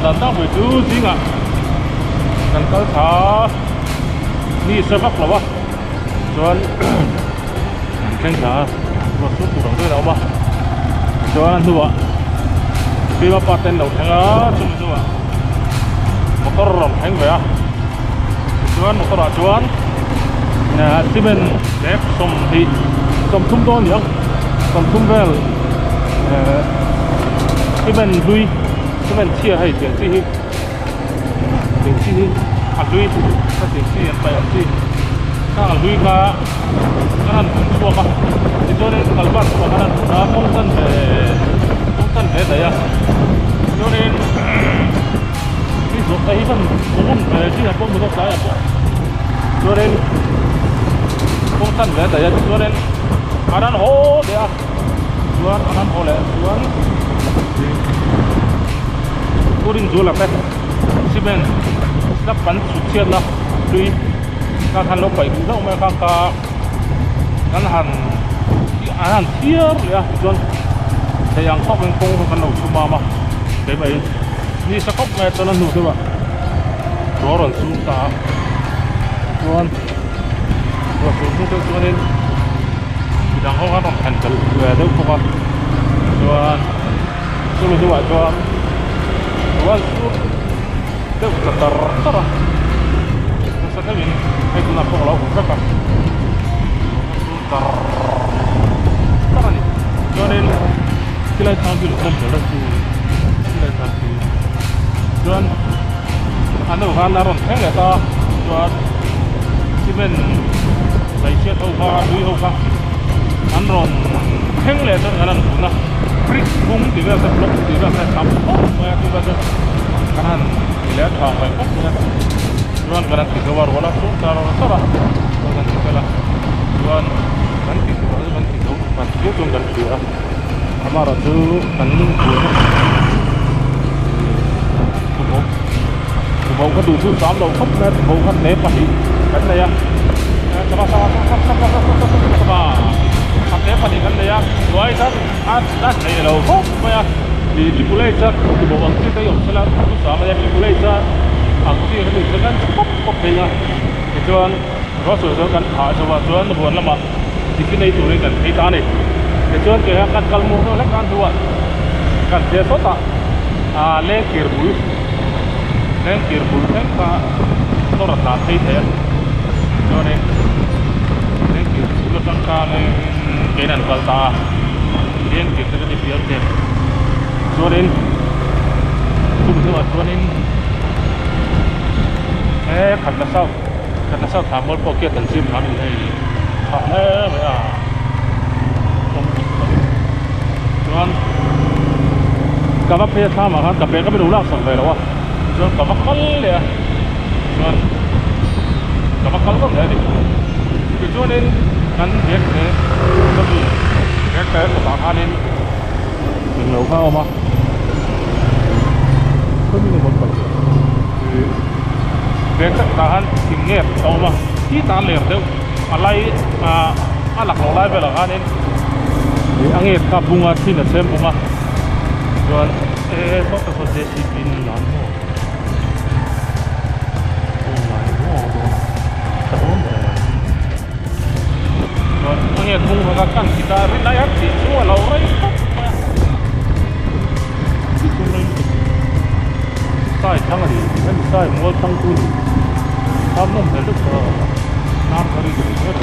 dan ta buổi chú chính ạ cần có thả ni sơ bắc là ba cho khen thả và suốt cuộc đời đâu ba cho anh thua khi mà bắt tên đầu thằng á chúng mình thua một con rồng thánh vậy à cho anh một con rồng cho anh nè thì mình đẹp sông thung to nhỉ sông thung về thì mình vui thì mình chia hay tiền chi ăn vui các tiền chi ăn bay ăn chi các ăn vui cả các ăn chua cả thì cho nên các bạn các ăn đã không thân về đấy à cho nên cái ruột ấy vẫn cũng về chứ là không được trái à cho nên không thân về đấy cho nên ăn hổ đấy à juan ăn hổ lệ juan kuring zula pe simen lap pan sucian lah lui kan han lo pai ku me ka kan han tier ya juan yang kok kong kan lo cuma mah dei bai ni sakop me tonan nu tu ba ruah ron su ta chuan ruah su su chuan in dang ho ron han kal ve deuh bawk a chuan chu lu chuan ruah su deuh tar tara sa kamin ai tuna pawk lo vek a su tar tara ni chuan in kilai thang bi lu kan tel chu kilai thang bi chuan anh đâu gan ron theng ta chuan cement lấy chiếc thâu pha đuôi hâu pha anh ron theng le chuan anh buna brick bung thì bây giờ block thì bây giờ thắm mà thì bây giờ cái anh lấy thang phải bóc nha chuan cái anh thì cái vào là xuống ta rồi sao à chuan thì cái là chuan anh thì đâu mà tiếp tục gần kia mà rồi thứ anh bầu cái đủ thứ tám đầu khóc lên bầu khăn nếp mà đi cái này à sama khăn nếp mà đi cái này à rồi chắc đã này đầu khóc mà đi pulai chắc cái bầu ăn cái ông sẽ là thứ sáu mà đi pulai chắc ăn cái gì cái này khóc khóc thế à cái chuan có số số cái thả số vào chuan nó buồn lắm mà thì cái này tụi này cần thấy ta này cái chuan cái cái calmo nó lấy can thua cần thế số ta lên kia bùi nên kiểu bùn thép và tôi đặt là thay thế cho nên kiểu bùn tăng ca lên cái này còn ta nên kiểu cái gì biết thêm cho nên cũng cho nên khăn là sao thảm một bộ kia tận sim thảm như thế thảm thế vậy à cho nên cà phê tham mà cà phê có biết đủ lắm sẵn về đâu à chuan kamakal le chuan kamakal ko le ni chuan in kan hek ne kan hek ka ko ta hanin min lo kha ma ko ni mo pa hek ta han ting nget to ma ki ta le deu alai alak lo lai bela hanin anget ka bunga thin a sem bunga chuan ko ta so je si bin nan mo anh em cùng với các anh kita rin ayat di semua laurai sai thang đi anh sai mua thang tu tham nông thể lực nam hari đi hết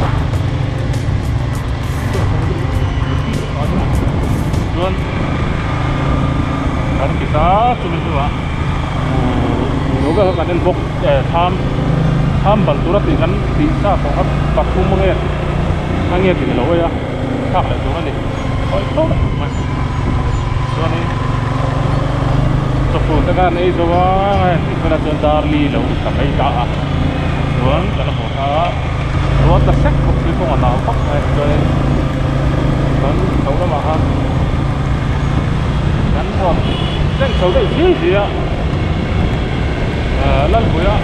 rồi kan kita sulit juga yoga kan el bok tham banturat dengan bisa kok pakum menget anh nghe thì lỗi á khác lại xuống này hỏi tốt mà cho nên tập trung tất cả này rồi thì phải là chân dar li lâu tập ấy cả rồi cái là một rồi ta xét một cái con nào phát này cho nên vẫn xấu đó mà ha ngắn thôi nên xấu đấy chứ gì á Lalbawiha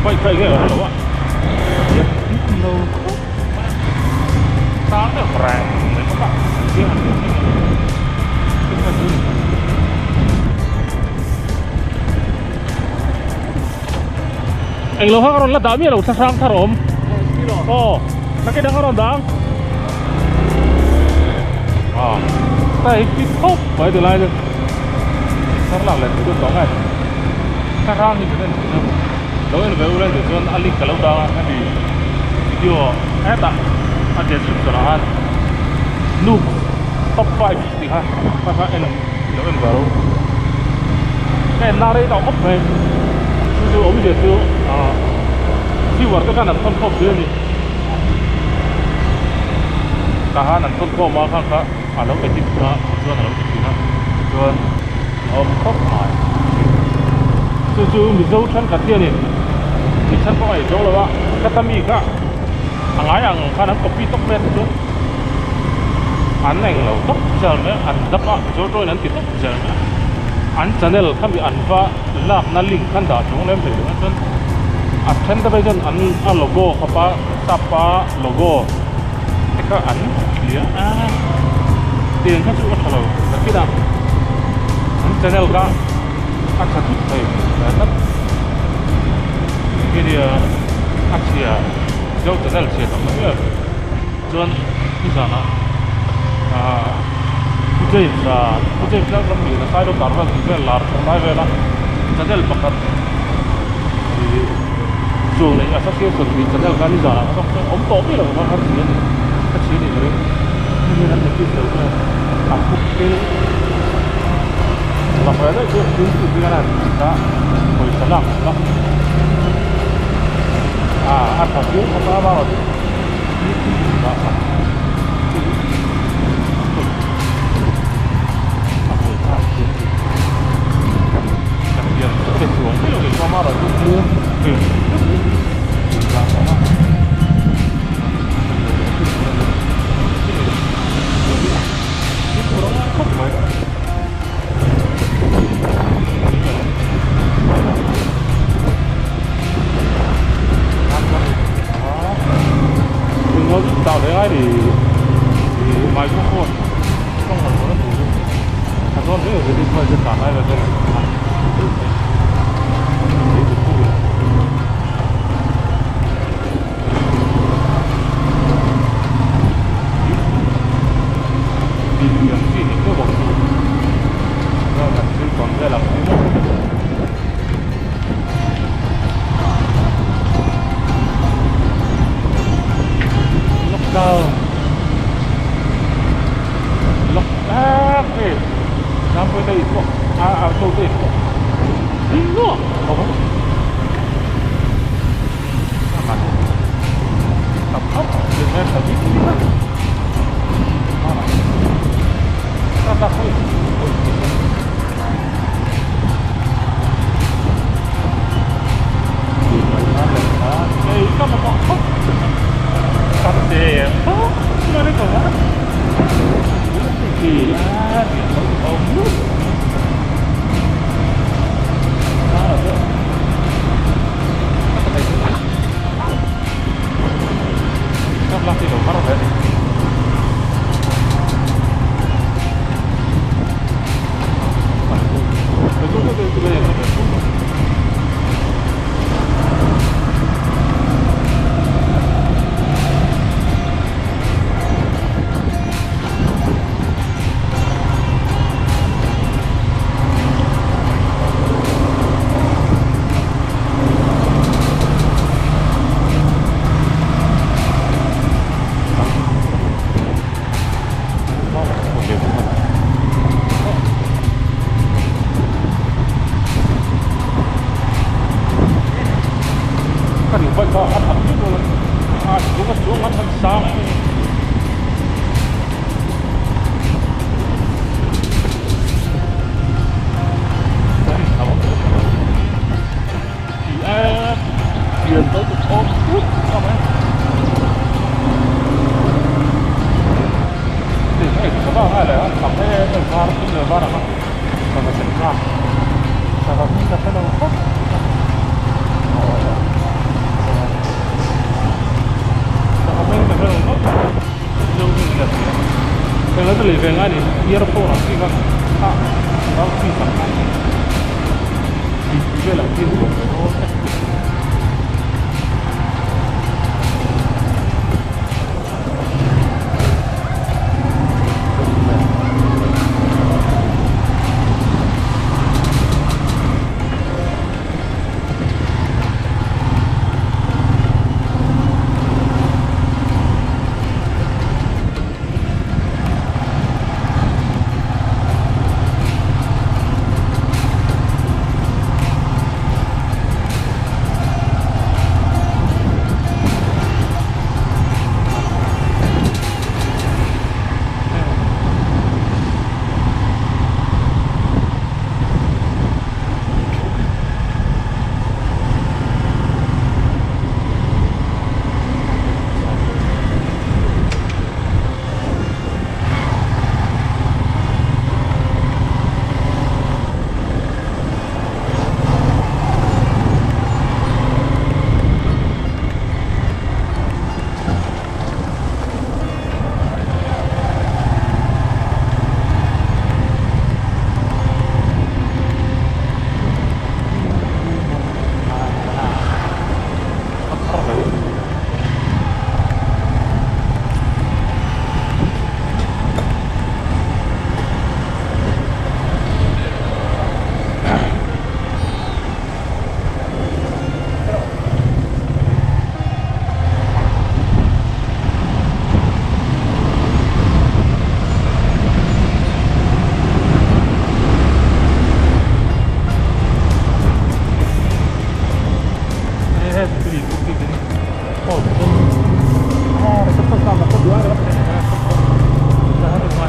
quay cái ở đâu ạ? Tiếp lâu sáng được ràng mấy các bạn kia anh lo ha ron la dami lo sang tharom na cái đang ron dang tai pit hop phải từ lại được thar la lại được đó ngay thar rang thì cái này đâu em về ulen được cho ali kalau dah nanti video ada description hnuk top 5 thì ha apa em đâu em vào cái nari tao hấp về chứ ông giờ chứ khi vào cái này không hấp gì cả hai này không có mà khác lâu cái gì đó cho lâu cái gì đó cho ông hấp lại chứ mình dâu chân cả tiền này thì chân có ai dâu là ba cái tâm ý cả hàng ấy hàng khá lắm copy tóc đen chứ anh này là tóc giờ nữa anh đắp á rồi rồi anh thì tóc giờ nữa anh channel không bị anh va lạc na link khăn đá chúng em phải đúng không anh chân ta bây giờ anh logo khapa sapa logo cái anh kia tiền khác chút thật rồi cái nào anh channel ka acha tu thei tak video achia jo channel che tam ya chuan ni sana pujai sa lam ni na sai ro tarwa ki ve lar mai vela channel pakat chu nei association ni channel ka ni sana om to mi lo ma har chi ni ka chi ni re ni na ni ki se a ku ke la fa da chu tu ki na ta koi salam la a ta ku ta ba ro ni ki ba sa cái chuồng cái gì cho mà rồi cũng mua nó tạo thế ai thì máy cũng khôn không phải nó đủ thật ra nếu ở đi thôi sẽ cả hai là đây hết cái gì cũng cái ồ sắp sắp làm là có đứa đó ra hết rồi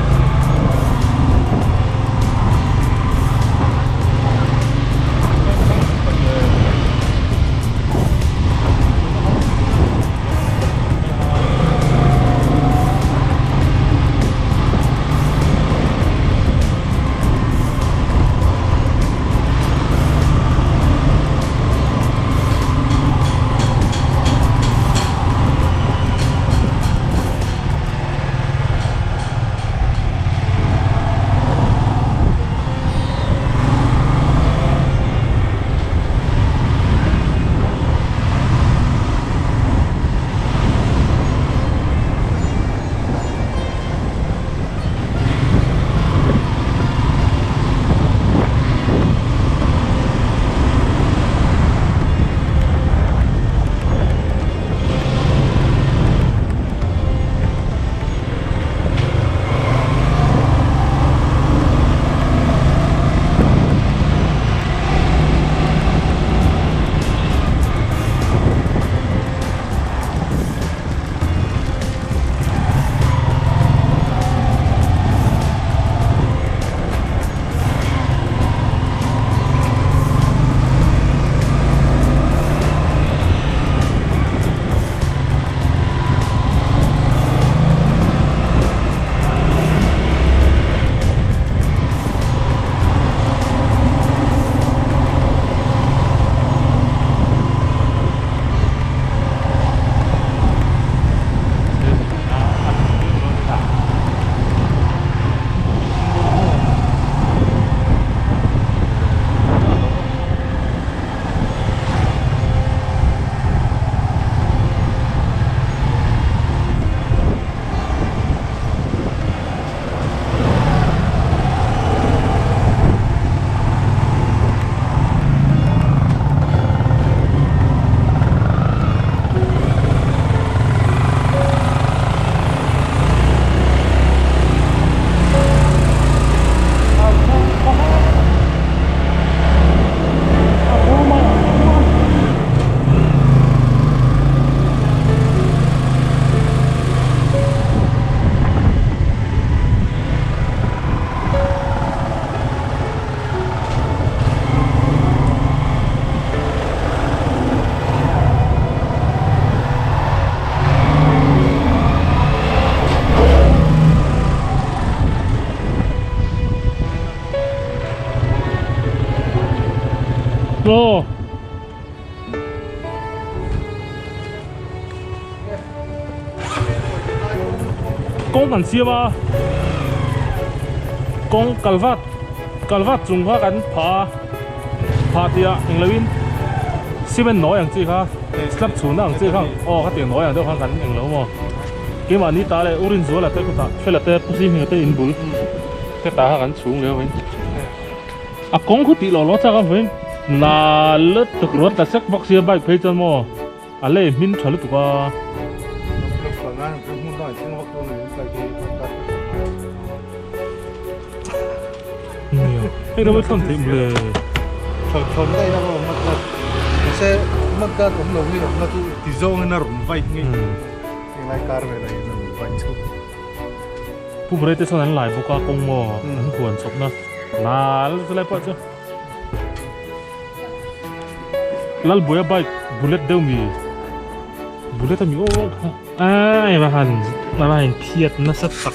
Ồ con cần siam à con calvat chung ha kan pha tia anh lawin siam nói ang chi kha slap chhun ang chi khang o kha tiếng nói ang do khang kan ang lo mo cái mà ní ta lại urin zo là tới ta phải là tới pusi mình tới in bul cái ta ha kan chung le win à con khu ti lo lo cha kan win na lết thực rốt là sắc bọc xia bike phê chân mò à lê min chở lết tụi qua nhiều cái đó mới không tìm lề thon đây nó mất là sẽ mất cả cũng lâu như nó tu thì dâu nó rụng vay nghe cái này car về này nó vay chútผู้บริษัทนั้นหลายบุกกงมอมันควรศพนะนาแล้วจะไรปะจ๊ะLalbawiha Bulet đâu mì Bulet tao mì ô ai mà hành thiệt nó rất tặc